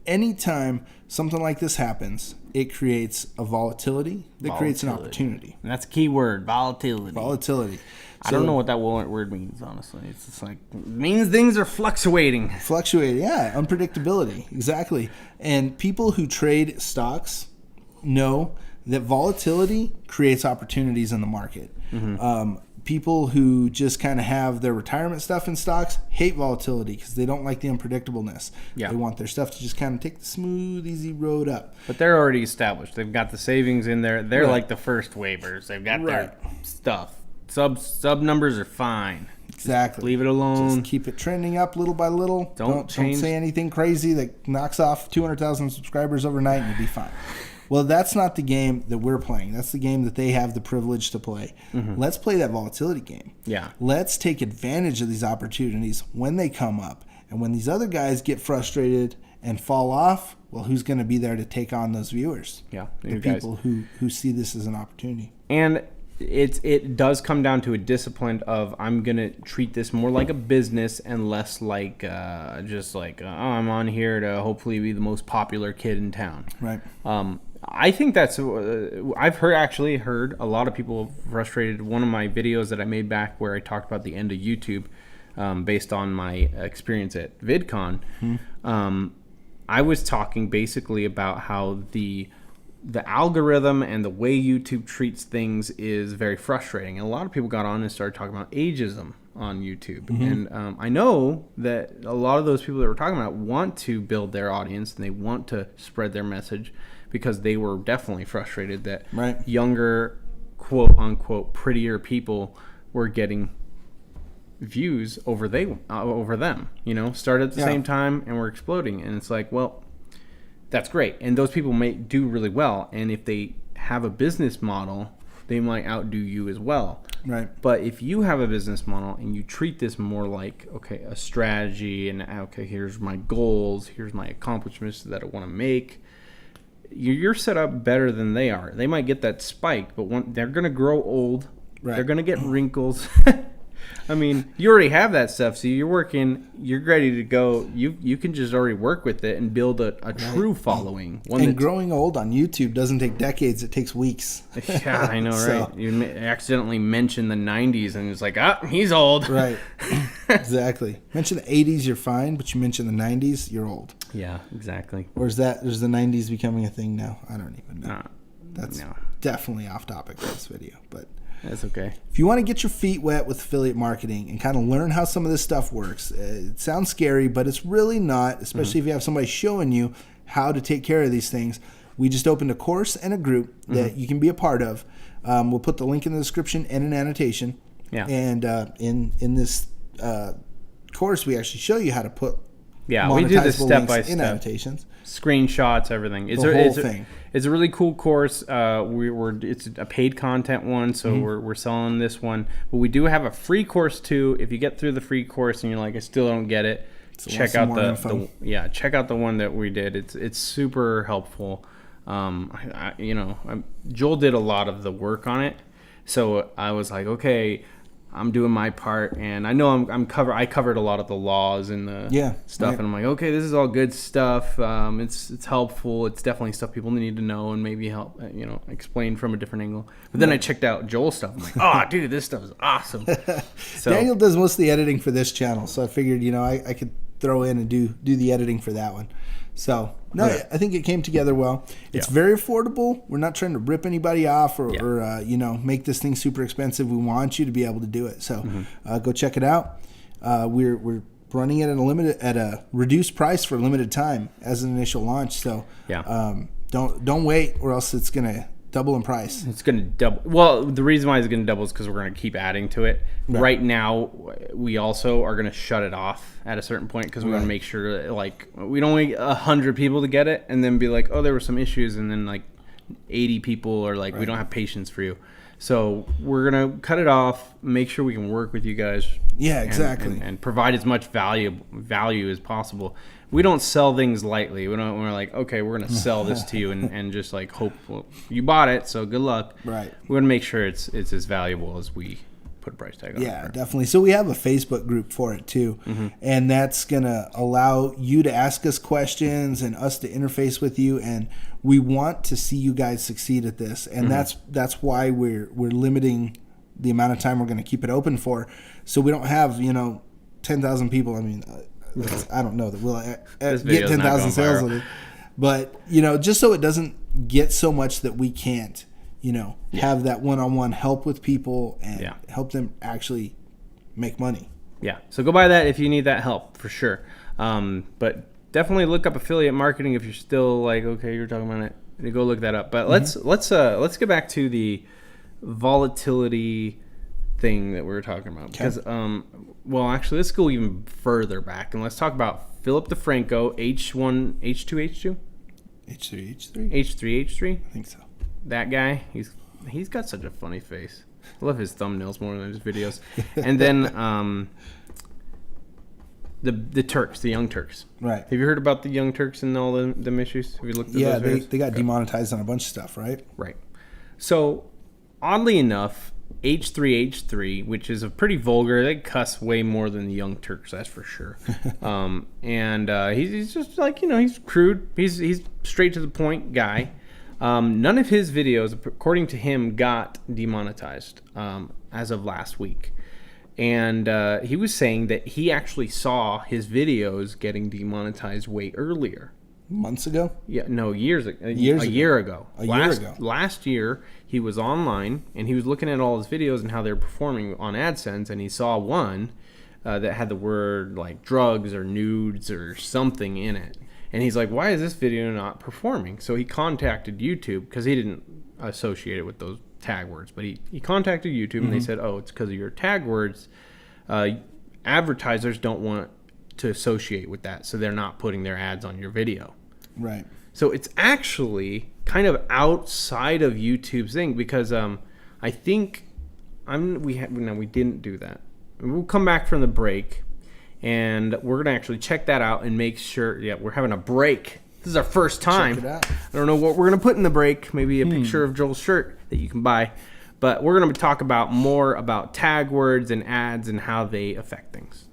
anytime something like this happens, it creates a volatility that creates an opportunity. And that's a key word, volatility. Volatility. I don't know what that word means, honestly. It's just like, it means things are fluctuating. Fluctuating, yeah. Unpredictability, exactly. And people who trade stocks know that volatility creates opportunities in the market. People who just kind of have their retirement stuff in stocks hate volatility because they don't like the unpredictableness. They want their stuff to just kind of take the smooth, easy road up. But they're already established. They've got the savings in there. They're like the first waivers. They've got their stuff. Sub numbers are fine. Exactly. Just leave it alone. Just keep it trending up little by little. Don't say anything crazy that knocks off 200,000 subscribers overnight and you'll be fine. Well, that's not the game that we're playing. That's the game that they have the privilege to play. Let's play that volatility game. Let's take advantage of these opportunities when they come up. And when these other guys get frustrated and fall off, well, who's going to be there to take on those viewers? The people who see this as an opportunity. And it does come down to a discipline of, I'm going to treat this more like a business and less like just like, oh, I'm on here to hopefully be the most popular kid in town. I think that's, I've heard a lot of people frustrated. One of my videos that I made back where I talked about the end of YouTube based on my experience at VidCon, I was talking basically about how the algorithm and the way YouTube treats things is very frustrating. And a lot of people got on and started talking about ageism on YouTube. And I know that a lot of those people that we're talking about want to build their audience and they want to spread their message because they were definitely frustrated that younger, quote unquote, prettier people were getting views over them, you know, started at the same time and were exploding. And it's like, well, that's great. And those people may do really well. And if they have a business model, they might outdo you as well. But if you have a business model and you treat this more like, okay, a strategy and, okay, here's my goals, here's my accomplishments that I want to make, you're set up better than they are. They might get that spike, but they're going to grow old. They're going to get wrinkles. I mean, you already have that stuff, so you're ready to go. You can just already work with it and build a true following. And growing old on YouTube doesn't take decades; it takes weeks. Yeah, I know, right? You accidentally mention the 90s, and it's like, he's old. Exactly. Mention the 80s, you're fine, but you mention the 90s, you're old. Yeah, exactly. Or is the 90s becoming a thing now? I don't even know. That's definitely off topic for this video, but that's okay. If you want to get your feet wet with affiliate marketing and kind of learn how some of this stuff works, it sounds scary, but it's really not, especially if you have somebody showing you how to take care of these things. We just opened a course and a group that you can be a part of. We'll put the link in the description and an annotation. And in this course, we actually show you how to put we do this step by step. In annotations. Screenshots, everything. The whole thing. It's a really cool course. It's a paid content one, so we're selling this one. But we do have a free course too. If you get through the free course and you're like, I still don't get it, check out check out the one that we did. It's super helpful. Joel did a lot of the work on it, so I was like, okay, I'm doing my part, and I know I covered a lot of the laws and the stuff, and I'm like, okay, this is all good stuff. It's helpful. It's definitely stuff people need to know and maybe help explain from a different angle. But then I checked out Joel's stuff. I'm like, oh, dude, this stuff is awesome. So, Daniel does most of the editing for this channel, so I figured I could throw in and do the editing for that one. So I think it came together well. It's very affordable. We're not trying to rip anybody off or make this thing super expensive. We want you to be able to do it. So go check it out. We're running it at a reduced price for a limited time as an initial launch. So don't wait, or else it's gonna double in price. It's going to double. Well, the reason why it's going to double is because we're going to keep adding to it. Right now, we also are going to shut it off at a certain point because we want to make sure that, we don't want 100 people to get it and then be like, oh, there were some issues, and then 80 people are like, we don't have patience for you. So we're going to cut it off, make sure we can work with you guys. Yeah, exactly. And provide as much value as possible. We don't sell things lightly. We're like, okay, we're going to sell this to you and just hope you bought it, so good luck. Right. We want to make sure it's as valuable as we put a price tag on it. Yeah, definitely. So we have a Facebook group for it too. And that's going to allow you to ask us questions and us to interface with you. And we want to see you guys succeed at this. And that's why we're limiting the amount of time we're going to keep it open for. So we don't have, 10,000 people. I mean, I don't know that we'll get 10,000 sales with it. But, just so it doesn't get so much that we can't, have that one-on-one help with people and help them actually make money. Yeah. So go buy that if you need that help for sure. But definitely look up affiliate marketing if you're still like, okay, you're talking about it. You go look that up. But let's get back to the volatility thing that we were talking about. Because, actually, let's go even further back and let's talk about Philip DeFranco, H1, H2, H2? H3, H3? H3, H3? I think so. That guy, he's got such a funny face. I love his thumbnails more than his videos. And then the Turks, the Young Turks. Right. Have you heard about the Young Turks and all them issues? Have you looked at those videos? They got demonetized on a bunch of stuff, right? Right. So, oddly enough, H3H3, which is a pretty vulgar, they cuss way more than the Young Turks, that's for sure. He's just like, he's crude. He's straight to the point guy. None of his videos, according to him, got demonetized as of last week. And he was saying that he actually saw his videos getting demonetized way earlier. Months ago? Yeah, no, years ago. A year ago. Last year, he was online, and he was looking at all his videos and how they were performing on Adsence, and he saw one that had the word, like, drugs or nudes or something in it. And he's like, why is this video not performing? So he contacted YouTube, because he didn't associate it with those tag words. But he contacted YouTube, and they said, it's because of your tag words. Advertisers don't want to associate with that, so they're not putting their ads on your video. Right. So it's actually kind of outside of YouTube's thing, because I think we didn't do that. We'll come back from the break, and we're going to actually check that out and make sure. Yeah, we're having a break. This is our first time. Check it out. I don't know what we're going to put in the break. Maybe a picture of Joel's shirt that you can buy. But we're going to talk more about tag words and ads and how they affect things.